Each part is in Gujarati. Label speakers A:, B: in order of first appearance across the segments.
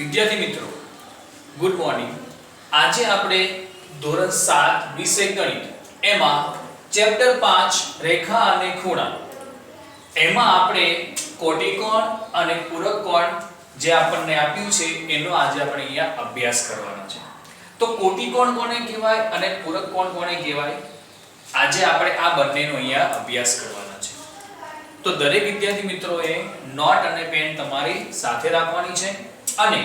A: વિદ્યાર્થી મિત્રો ગુડ મોર્નિંગ। આજે આપણે ધોરણ 7 વિષય ગણિત એમાં ચેપ્ટર 5 રેખા અને ખૂણા એમાં આપણે કોટિકોણ અને પૂરક કોણ જે આપણને આપ્યું છે એનો આજે આપણે અહીંયા અભ્યાસ કરવાનો છે। તો કોટિકોણ કોને કહેવાય અને પૂરક કોણ કોને કહેવાય આજે આપણે આ બંનેનો અહીંયા અભ્યાસ કરવાનો છે। તો દરેક વિદ્યાર્થી મિત્રોએ નોટ અને પેન તમારી સાથે રાખવાની છે અને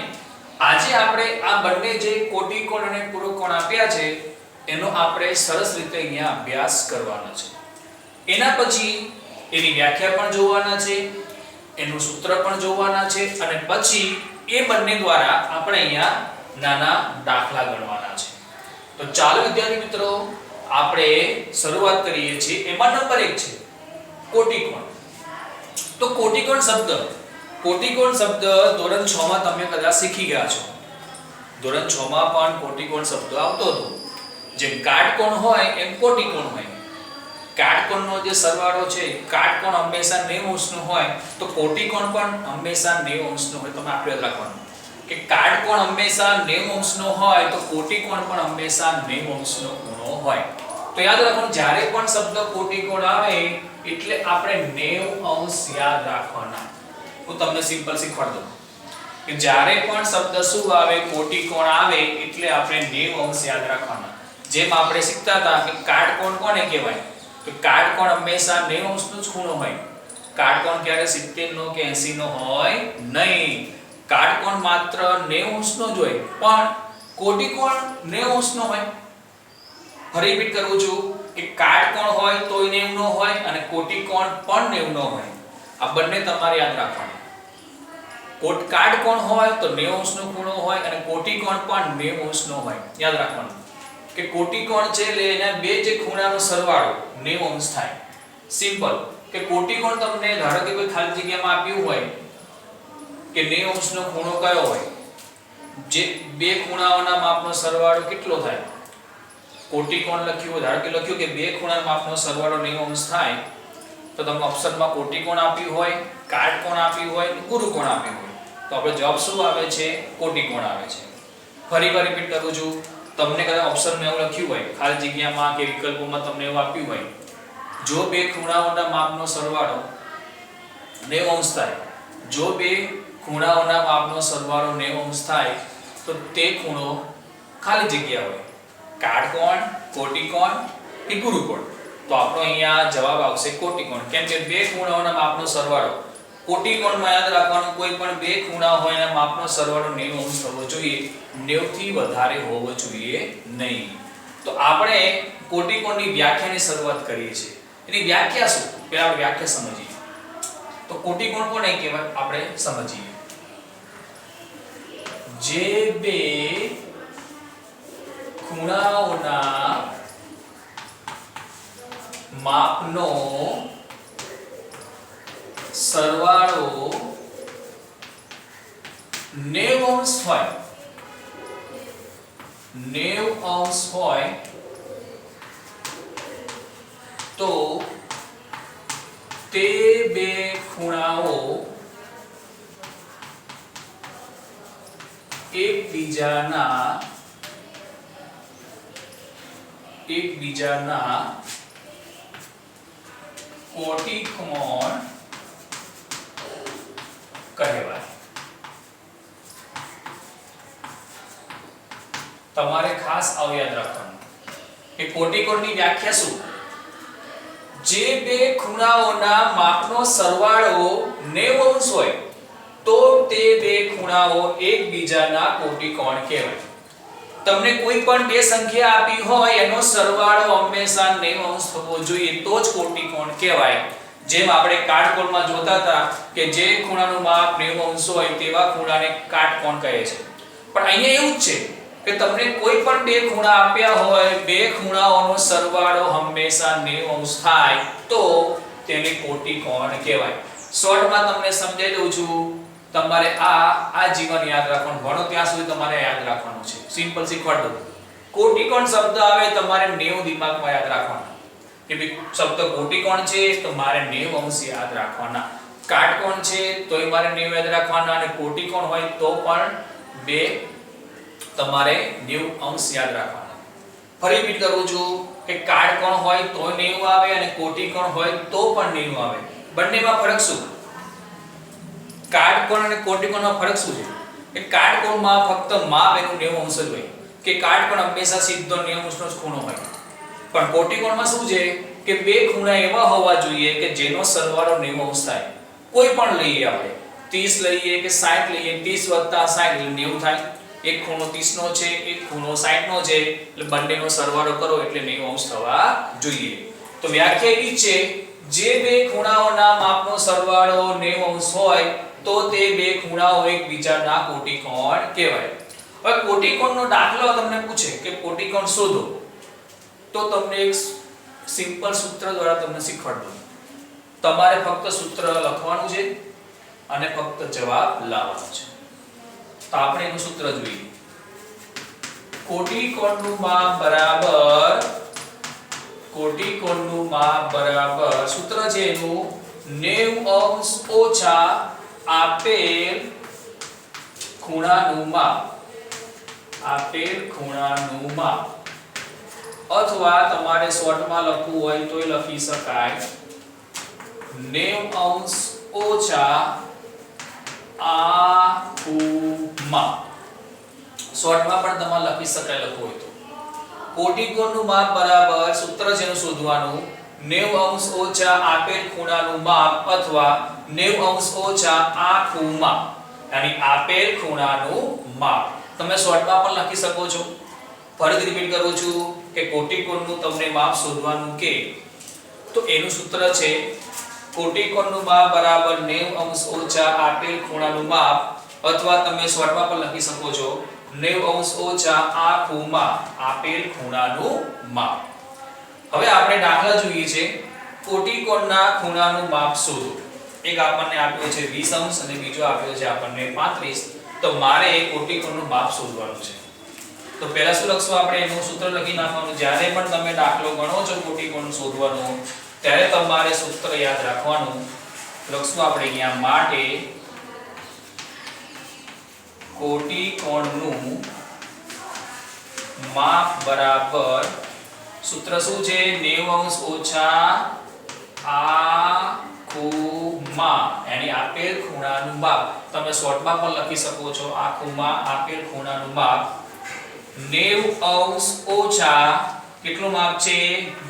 A: આજે આપણે આ બંને જે કોટિકોણ અને પૂરક કોણ આપ્યા છે એનો આપણે સરસ રીતે અહીંયા અભ્યાસ કરવાનો છે। એના પછી એની વ્યાખ્યા પણ જોવાના છે, એનું સૂત્ર પણ જોવાના છે અને પછી એ બંને દ્વારા આપણે અહીંયા નાના દાખલા ગણવાના છે। તો ચાલો વિદ્યાર્થી મિત્રો આપણે શરૂઆત કરીએ છીએ। એમાં નંબર 1 છે કોટિકોણ। તો કોટિકોણ શબ્દ ધોરણ 6 માં તમે કદાચ શીખી ગયા છો। ધોરણ 6 માં પણ કોટિકોણ શબ્દ આવતો હતો। જેમ કાટકોણ હોય એમ કોટિકોણ હોય। કાટકોણનો જે સરવાળો છે, કાટકોણ હંમેશા 90 અંશનો હોય તો કોટિકોણ પણ હંમેશા 90 અંશનો હોય। તમે આપણે યાદ રાખવાનું કે કાટકોણ હંમેશા 90 અંશનો હોય તો કોટિકોણ પણ હંમેશા 90 અંશનો ખૂણો હોય। તો યાદ રાખવાનું જ્યારે પણ શબ્દ કોટિકોણ આવે એટલે આપણે 90 અંશ યાદ રાખવાના। હું તમને સિમ્પલ શીખવાડ દઉં કે જ્યારે પણ શબ્દ શું આવે કોટિકોણ આવે એટલે આપણે 90 અંશ યાદ રાખવાના। જેમ આપણે શીખતા હતા કે કાટકોણ કોને કહેવાય તો કાટકોણ હંમેશા 90 અંશનો જ ખૂણો હોય। કાટકોણ ક્યારે 70 નો કે 80 નો હોય નહીં। કાટકોણ માત્ર 90 અંશનો જ હોય પણ કોટિકોણ 90 અંશનો હોય। ફરી રિપીટ કરું છું કે કાટકોણ હોય તોય 90 નો હોય અને કોટિકોણ પણ 90 નો હોય। આ બંને તમારે યાદ રાખવાના। કાટકોણ હોય તો 90 અંશનો ખૂણો હોય અને કોટિકોણ પણ 90 અંશનો હોય। યાદ રાખવાનું કે કોટિકોણ છે એટલે એના બે જે ખૂણાનો સરવાળો 90 અંશ થાય। સિમ્પલ કે કોટિકોણ તમને ધારો કે કોઈ ખાલી જગ્યામાં આપ્યું હોય કે 90 અંશનો ખૂણો કયો હોય, જે બે ખૂણાઓના માપનો સરવાળો કેટલો થાય। કોટિકોણ લખ્યું ધારો કે લખ્યું કે બે ખૂણાના માપનો સરવાળો 90 અંશ થાય તો તમને ઓપ્શનમાં કોટિકોણ આપ્યું હોય, કાટકોણ આપ્યું હોય, ગુરુકોણ આપ્યું હોય તો આપણો જવાબ શું આવે છે કોટિકોણ આવે છે। ફરીવાર રિપીટ કરું છું, તમને કદાચ ઓપ્શનમાં એવું લખ્યું હોય ખાલી જગ્યામાં કે વિકલ્પોમાં તમને એવું આપ્યું હોય જો બે ખૂણાઓના માપનો સરવાળો 90 અંશ થાય, જો બે ખૂણાઓના માપનો સરવાળો 90 અંશ થાય તો તે ખૂણો ખાલી જગ્યા હોય કાટકોણ, કોટિકોણ કે ગુરુકોણ। તો આપણો અહીંયા જવાબ આવશે કોટિકોણ, કેમ કે બે ખૂણાઓના માપનો સરવાળો કોટિકોણમાં યાદ રાખવાનું કોઈ પણ બે ખૂણા હોય એના માપનો સરવાળો 90 અંશ હોવો જોઈએ, 90 થી વધારે હોવો જોઈએ નહીં। તો આપણે કોટિકોણની વ્યાખ્યાની શરૂઆત કરીએ છીએ। એની વ્યાખ્યા શું પહેલા આપણે વ્યાખ્યા સમજીએ। તો કોટિકોણ કોને કહેવાય આપણે સમજીએ। જે બે ખૂણાઓના માપનો સરવાળો 90 અંશ હોય, 90 અંશ હોય તો તે બે ખૂણાઓ એકબીજાના કોટિકોણ કહેવાય। તમારે ખાસ આવ યાદ રાખવાનું કે કોટિકોણની વ્યાખ્યા શું, જે બે ખૂણાઓના માપનો સરવાળો 90 અંશ હોય તો તે બે ખૂણાઓ એકબીજાના કોટિકોણ કહેવાય। તમને કોઈ પણ બે સંખ્યા આપી હોય એનો સરવાળો હંમેશા 90 અંશ થવો જોઈએ તો જ કોટિકોણ કહેવાય। જેમ આપણે કાટકોણમાં જોતા હતા કે જે ખૂણાનું માપ 90 અંશ હોય તેવા ખૂણાને કાટકોણ કહે છે। પણ અહીંયા એવું જ છે કે તમને કોઈ પણ બે ખૂણા આપ્યા હોય, બે ખૂણાઓનો સરવાળો હંમેશા 90 અંશ થાય તો તેને કોટિકોણ કહેવાય। શોર્ટમાં તમને સમજાવી દઉં છું, તમારે આ જીવન યાદ રાખવાનું, ભણો ત્યાં સુધી તમારે યાદ રાખવાનું છે। સિમ્પલ શીખવાડ દઉં, કોટિકોણ શબ્દ આવે તમારે 90 દિમાગમાં યાદ રાખવાના કે ભાઈ શબ્દ કોટિકોણ છે તો મારે 90 અંશ યાદ રાખવાના। કાટકોણ છે તોય મારે 90 યાદ રાખવાના અને કોટિકોણ હોય તો પણ બે તમારે 90 અંશ યાદ રાખવાના. ફરી રિપીટ કરું છું કે કાટકોણ હોય તો 90 આવે અને કોટિકોણ હોય તો પણ 90 આવે. બંનેમાં ફરક શું? કાટકોણ અને કોટિકોણમાં ફરક શું છે? કે કાટકોણમાં ફક્ત માપ એનું 90 અંશ જ હોય કે કાટકોણ હંમેશા સીધો 90 અંશનો જ ખૂણો હોય. પણ કોટિકોણમાં શું છે કે બે ખૂણા એવા હોવા જોઈએ કે જેનો સરવાળો 90 અંશ થાય. કોઈ પણ લઈએ આપણે 30 લઈએ કે 60 લઈએ, 30 + 60 એટલે 90 થાય. એક ખૂણો 30 નો છે, એક ખૂણો 60 નો છે, એટલે બંનેનો સરવાળો કરો એટલે 90 અંશ થવા જોઈએ. તો વ્યાખ્યા એ છે જે બે ખૂણાઓના માપનો સરવાળો 90 અંશ હોય તો તે બે ખૂણાઓ એકબીજાના કોટિકોણ કહેવાય. હવે કોટિકોણનો દાખલો તમને પૂછે કે કોટિકોણ શોધો તો તમને એક સિમ્પલ સૂત્ર દ્વારા તમને શીખવાડું. તમારે ફક્ત સૂત્ર લખવાનું છે અને ફક્ત જવાબ લાવવાનો છે. તો આપણે એનું સૂત્ર જોઈએ. કોટિકોણનું માપ બરાબર સૂત્ર છે એનું 90 અંશ ઓછા આપેલ ખૂણાનું માપ. અથવા તમારે શોર્ટમાં લખવું હોય તોય લખી શકાય 90 અંશ ઓછા આખું માપ. શોર્ટમાં પણ તમારે લખી શકાય લખવું હોય તો. કોટિકોણનું માપ બરાબર સૂત્ર છે એનું શોધવાનું 90 અંશ ઓછા આપેલ ખૂણાનું માપ અથવા 90 અંશ ઓછા આખું માપ. yani આપેલ ખૂણાનું માપ. તમે શોર્ટમાં પણ લખી શકો છો. ફરીથી રિપીટ કરું છું કે કોટિકોણનું તમને માપ શોધવાનું કે તો એનું સૂત્ર છે કોટિકોણનું માપ બરાબર 90 અંશ ઓછા આપેલ ખૂણાનું માપ અથવા તમે શોર્ટમાં પણ લખી શકો છો 90 અંશ ઓછા આખું માપ આપેલ ખૂણાનું માપ. હવે આપણે દાખલા જોઈએ છે કોટિકોણના ખૂણાનું માપ શોધો. એક આપણને આપ્યો છે 20 અંશ અને બીજો આપ્યો છે આપણને 35. તો મારે કોટિકોણનું માપ શોધવાનું છે. તો પહેલા શું લખશું આપણે એનું સૂત્ર લખી નાખવાનું. જ્યારે પણ તમે દાખલો ગણો છો કોટિકોણ શોધવાનું ત્યારે તમારે સૂત્ર યાદ રાખવાનું. લખશું આપણે અહીંયા માટે કોટિકોણનું માપ બરાબર સૂત્ર શું છે 90 અંશ ઓછા આખું માપ yani આપેલ ખૂણાનું માપ. તમે શોર્ટમાં પણ લખી શકો છો આખું માપ આપેલ ખૂણાનું માપ 90 અંશ ઓછા કેટલું માપ છે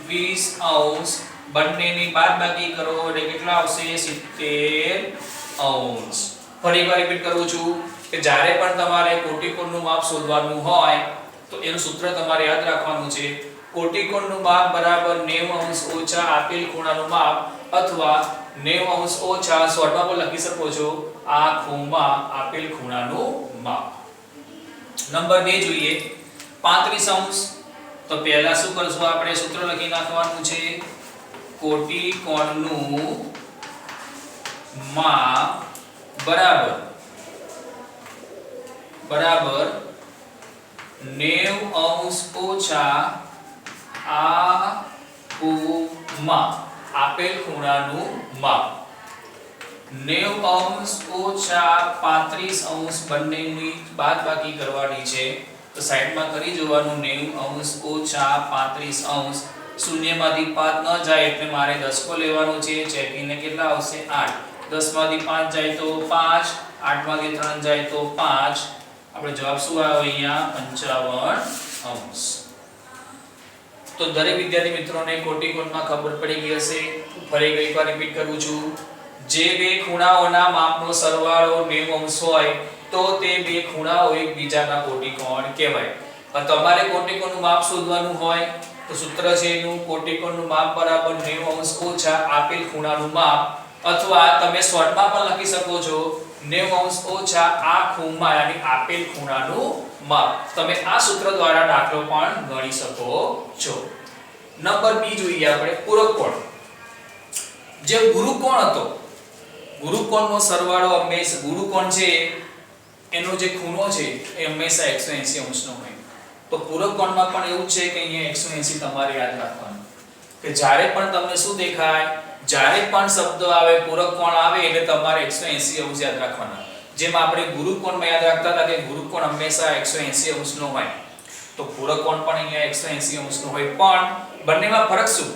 A: 20 અંશ. બંનેની બાદબાકી કરો એટલે કેટલા આવશે 70 અંશ. ફરીવાર રિપીટ કરું છું કે જ્યારે પણ તમારે કોટિકોણનું માપ શોધવાનું હોય તો એનું સૂત્ર તમારે યાદ રાખવાનું છે કોટિકોણનું માપ બરાબર 90 અંશ ઓછા આપેલ ખૂણાનું માપ અથવા 90 અંશ ઓછા શોર્ટમાં પણ લખી શકો છો આખું માપ આપેલ ખૂણાનું માપ. નંબર 2 જોઈએ 35 અંશ. તો પહેલા શું કરશું આપણે સૂત્ર લખી નાખવાનું છે કોટિકોણનું માપ બરાબર 90 અંશ ઓછા આખું માપ આપેલ ખૂણાનું માપ. 90 અંશ ઓછા 35 અંશ બંનેની બાદબાકી કરવાની છે. તો સાઈડમાં કરી જોવાનું 90 અંશ ઓછા 35 અંશ. શૂન્યમાંથી 5 ન જાય એટલે મારે દસકો લેવાનો છે. ચેકીને કેટલા આવશે 8. 10 માંથી 5 જાય તો 5, 8 માંથી 3 જાય તો 5. આપણે જવાબ શું આવ્યો અહીંયા 55 અંશ. તો દરેક વિદ્યાર્થી મિત્રોને કોટિકોણમાં ખબર પડી ગઈ હશે. ફરી એકવાર રિપીટ કરું છું. જે બે ખૂણાઓના માપનો સરવાળો 90 અંશ હોય તો તે બે ખૂણાઓ એકબીજાના કોટિકોણ કહેવાય. પણ તમારે કોટિકોણનું માપ શોધવાનું હોય તો સૂત્ર છે એનું કોટિકોણનું માપ બરાબર 90 અંશ ઓછા આપેલ ખૂણાનું માપ અથવા તમે શોર્ટમાં પણ લખી શકો છો 90 અંશ ઓછા આખું માપ yani આપેલ ખૂણાનું માપ. તમે આ સૂત્ર દ્વારા દાખલો પણ ગણી શકો છો. નંબર 2 જોઈએ આપણે પૂરક કોણ. જે ગુરુકોણ હતો ગુરુકોણનો સરવાળો હંમેશા ગુરુકોણ છે એનો જે ખૂણો છે એ હંમેશા 180 અંશનો હોય. તો પૂરક કોણમાં પણ એવું છે કે અહીંયા 180 તમારે યાદ રાખવાનું કે જ્યારે પણ તમને શું દેખાય જ્યારે પણ શબ્દ આવે પૂરક કોણ આવે એટલે તમારે 180 અંશ યાદ રાખવાના. જેમ આપણે ગુરુકોણમાં યાદ રાખતા હતા કે ગુરુકોણ હંમેશા 180 અંશનો હોય, તો પૂરક કોણ પણ અહીંયા 180 અંશનો હોય, પણ બંનેમાં ફરક શું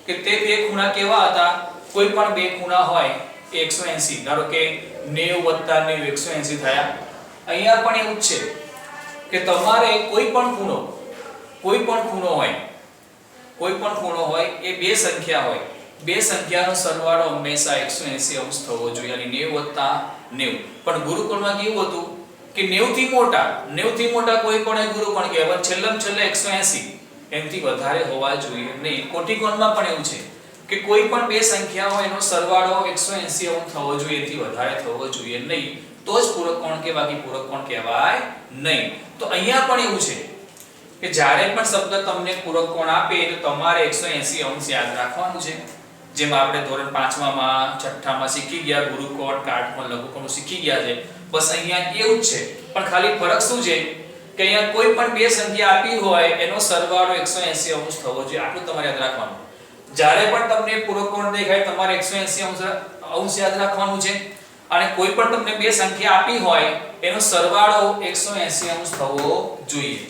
A: કે તે બે ખૂણા કેવા હતા, કોઈ પણ બે ખૂણા હોય 180, ધારો કે 90 + 90 180 થયા. અહીંયા પણ એવું જ છે કે તમારે કોઈ પણ ખૂણો હોય એ બે સંખ્યા હોય, બે સંખ્યાનો સરવાળો હંમેશા 180 અંશ થવો જોઈએ, yani 90 + 90. પણ ગુરુકોણમાં કેવું હતું કે 90 થી મોટા કોઈ પણ ગુરુકોણ કહેવાય, છેલ્લે 180 એમથી વધારે હોવા જોઈએ નહીં. કોટિકોણમાં પણ એવું છે કે કોઈ પણ બે સંખ્યા હોય એનો સરવાળો 180 અંશ થવો જોઈએ, એથી વધારે થવો જોઈએ નહીં, તો જ પૂરક કોણ કહેવાય, બાકી પૂરક કોણ કહેવાય નહીં. તો અહીંયા પણ એવું છે કે જ્યારે પણ શબ્દ તમને પૂરક કોણ આપે તો તમારે 180 અંશ યાદ રાખવાનું છે. જેમ આપણે ધોરણ 5 માં 6 માં શીખી ગયા ગુરુકોણ, કાટકોણ, લઘુકોણ શીખી ગયા છે, બસ અહીંયા એવું જ છે. પણ ખાલી ફરક શું છે કે અહીંયા કોઈ પણ બે સંખ્યા આપી હોય એનો સરવાળો 180 અંશ થવો જોઈએ, આટલું તમારે યાદ રાખવાનું. જ્યારે પણ તમને પૂરક કોણ દેખાય તમારે 180 અંશ યાદ રાખવાનું છે, અને કોઈ પણ તમને બે સંખ્યા આપી હોય એનો સરવાળો 180 અંશ થવો જોઈએ.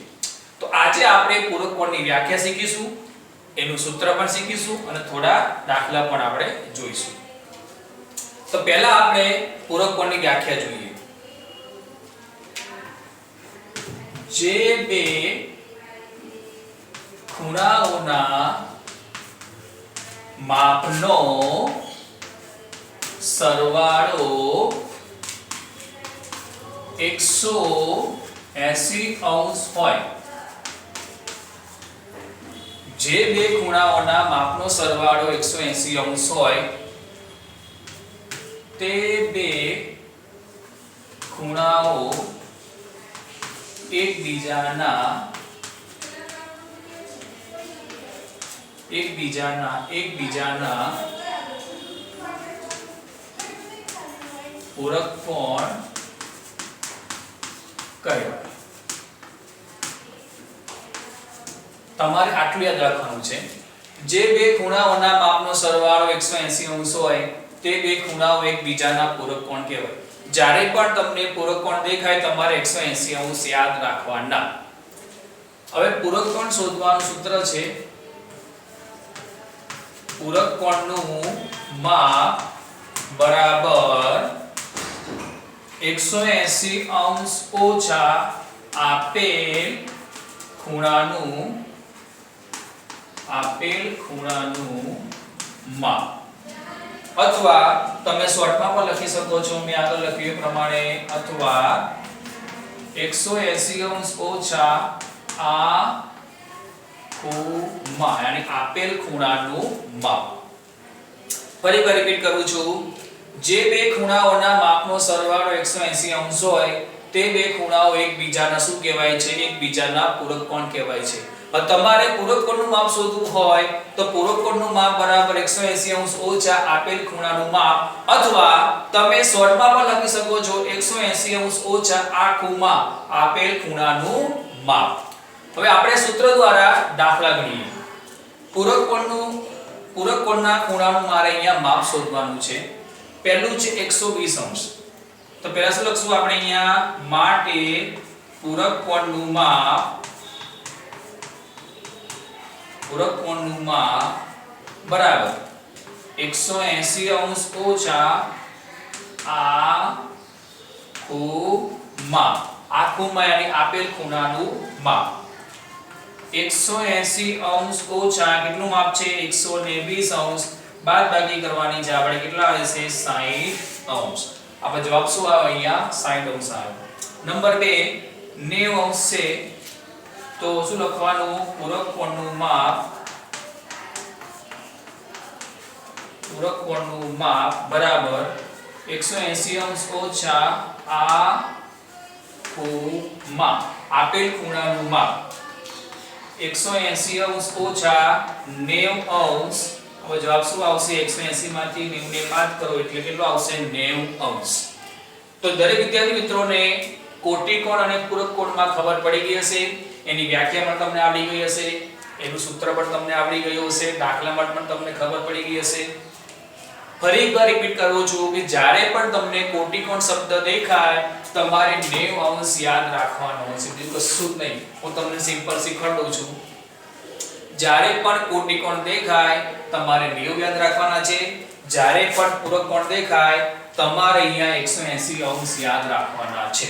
A: તો આજે આપણે પૂરક કોણની વ્યાખ્યા શીખીશું, એનું સૂત્ર પણ શીખીશું અને થોડા દાખલા પણ આપણે જોઈશું. તો પહેલા આપણે પૂરક કોણની વ્યાખ્યા જોઈએ. જે બે ખૂણાઓના માપનો સરવાળો 180 અંશ હોય, જે બે ખૂણાઓના માપનો સરવાળો 180 અંશ હોય તે બે ખૂણાઓ એકબીજાના પૂરક કોણ કહેવાય. તમારે આટલું યાદ રાખવાનું છે, જે બે ખૂણાઓના માપનો સરવાળો 180 અંશ હોય તે બે ખૂણાઓ એકબીજાના પૂરક કોણ કહેવાય. જ્યારે પણ તમને પૂરક કોણ દેખાય તમારે 180 અંશ યાદ રાખવાના. હવે પૂરક કોણ શોધવાનું સૂત્ર છે, પૂરક કોણનું માપ બરાબર 180 અંશ ઓછા આપેલ ખૂણાનું માપ. અથવા તમે શોર્ટમાં પણ લખી શકો છો, મેં આગળ લખ્યું એ પ્રમાણે, અથવા 180 અંશ ઓછા આ ખૂણા, yani આપેલ ખૂણાનું માપ. ફરી રિપીટ કરું છું, જે બે ખૂણાઓના માપનો સરવાળો 180 અંશ હોય તે બે ખૂણાઓ એકબીજાના શું કહેવાય છે, એકબીજાના પૂરક કોણ કહેવાય છે. હવે તમારે પૂરક કોણનું માપ શોધવું હોય તો પૂરક કોણનું માપ બરાબર 180 અંશ ઓછા આપેલ ખૂણાનું માપ, અથવા તમે શોર્ટમાં પણ લખી શકો છો 180 અંશ ઓછા આખું માપ આપેલ ખૂણાનું માપ. હવે આપણે સૂત્ર દ્વારા દાખલા ગણીએ. પૂરક કોણના ખૂણાનું મારે અહીંયા માપ શોધવાનું છે. પહેલું છે 120 અંશ. તો પહેલા શું લખશું આપણે અહીંયા, માટે પૂરક કોણનું માપ બરાબર 180 અંશ ઓછા આખું માપ, yani આપેલ ખૂણાનું માપ. 180 અંશ ઓછા કેટલું માપ છે, 120 અંશ, બાદબાકી કરવાની છે આપણે, કેટલા આવે છે, 60 અંશ. આપણે જવાબ શું આવે અહીંયા, 60 અંશ આવે. નંબર 2 90 અંશ છે, તો શું લખવાનું, પૂરક કોણનું માપ બરાબર 180 અંશ ઓછા આખું માપ આપેલ ખૂણાનું માપ. 180 અંશ ઓછા 90 અંશ. હવે જવાબ શું આવશે, 180 માંથી 90 ને બાદ કરો એટલે કેટલો આવશે, 90 અંશ. તો દરેક વિદ્યાર્થી મિત્રોને કોટિકોણ અને પૂરક કોણમાં ખબર પડી ગઈ હશે, એની વ્યાખ્યા પણ તમને આવડી ગઈ હશે, એનું સૂત્ર પણ તમને આવડી ગયું હશે, દાખલામાં પણ તમને ખબર પડી ગઈ હશે. ફરી એકવાર રિપીટ કરું છું કે જ્યારે પણ તમને કોટિકોણ શબ્દ દેખાય તમારે 90 અંશ યાદ રાખવાનો છે, બીજું કશું જ નહીં. હું તમને સિમ્પલ શીખવાડું છું. જ્યારે પણ કોટિકોણ દેખાય તમારે 90 યાદ રાખવાના છે. જ્યારે પણ પૂરક કોણ દેખાય તમારે અહીંયા 180 અંશ યાદ રાખવાના છે.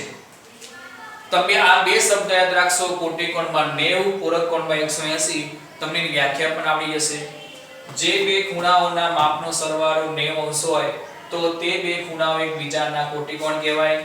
A: તમે આ બે શબ્દ યાદ રાખશો, કોટિકોણમાં 90, પૂરક કોણમાં 180. તમને વ્યાખ્યા પણ આવડી જશે. જે બે ખૂણાઓના માપનો સરવાળો 90 અંશ હોય તો તે બે ખૂણાઓ એકબીજાના કોટિકોણ કહેવાય.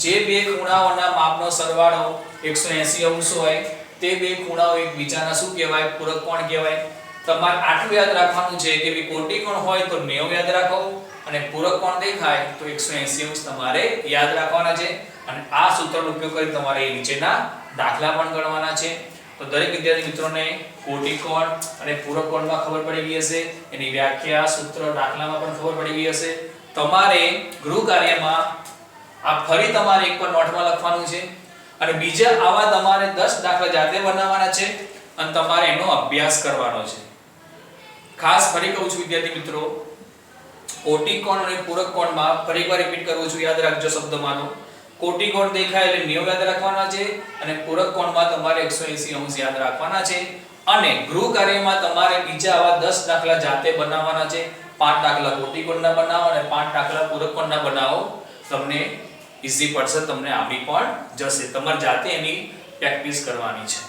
A: જે બે ખૂણાઓના માપનો સરવાળો 180 અંશ હોય તે બે ખૂણાઓ એકબીજાના શું કહેવાય? પૂરક કોણ કહેવાય. તમારે આટલું યાદ રાખવાનું છે કે કોટિકોણ હોય તો 90 યાદ રાખો અને પૂરક કોણ દેખાય તો 180 અંશ તમારે યાદ રાખવાના છે. અને આ સૂત્રનો ઉપયોગ કરી તમારે નીચેના દાખલા પણ ગણવાના છે. તો દરેક વિદ્યાર્થી મિત્રોને કોટિકોણ અને પૂરક કોણમાં ખબર પડી ગઈ હશે, એની વ્યાખ્યા, સૂત્ર, દાખલામાં પણ ખબર પડી ગઈ હશે. તમારે ગૃહ કાર્યમાં આ ફરી તમારે એકવાર નોટમાં લખવાનું છે અને બીજા આવા તમારે 10 દાખલા જાતે બનાવવાના છે અને તમારે એનો અભ્યાસ કરવાનો છે. ખાસ ફરી કહું છું વિદ્યાર્થી મિત્રો, કોટિકોણ અને પૂરક કોણમાં ફરી એકવાર રિપીટ કરું છું, યાદ રાખજો શબ્દમાંનો. કોટિકોણ દેખાય એટલે 90 યાદ રાખવાના છે અને પૂરક કોણમાં તમારે 180 અંશ યાદ રાખવાના છે. અને ગૃહ કાર્યમાં તમારે બીજા આવા 10 દાખલા જાતે બનાવવાના છે. 5 દાખલા કોટિકોણના બનાવો અને 5 દાખલા પૂરક કોણના બનાવો. તમને ઈઝી પડશે, તમને આવડી પણ જશે. તમારે જાતે એની પ્રેક્ટિસ કરવાની છે.